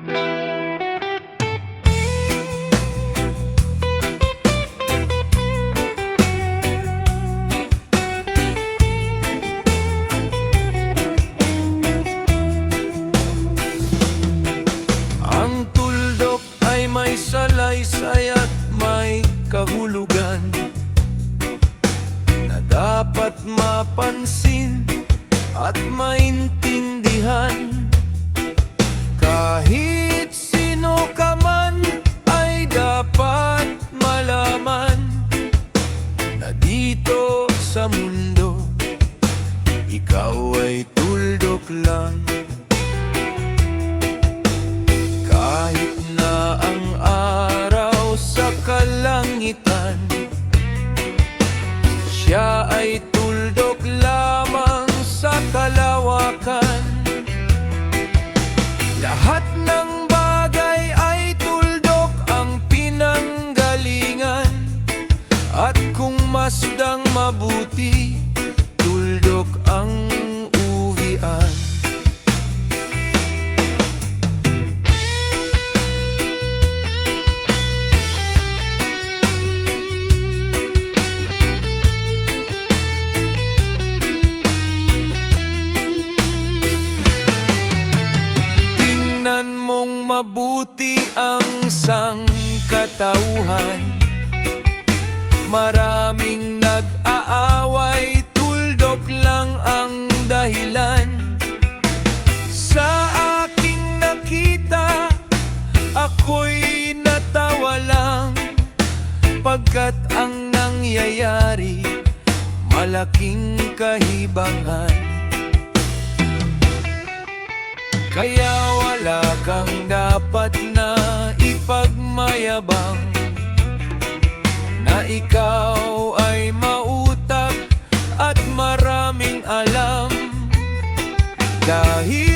Ang tuldok ay may salaysay at may kahulugan na dapat mapansin at maintindihan. Kahit sino ka man ay dapat malaman na dito sa mundo ikaw ay tuldok lang. Kahit na ang araw sa kalangitan, siya ay tuldok lamang sa kalawakan. Lahat ng bagay ay tuldok ang pinanggalingan, at kung masdang mabuti, tuldok ang uwian. Tingnan mong mabuti ang sangkatauhan. Maraming nag-aaway, tuldok lang ang dahilan. Sa aking nakita, ako'y natawa lang, pagkat ang nangyayari malaking kahibangan. Kaya wala kang dapat na ipagmayabang, na ikaw ay mautak at maraming alam. Dahil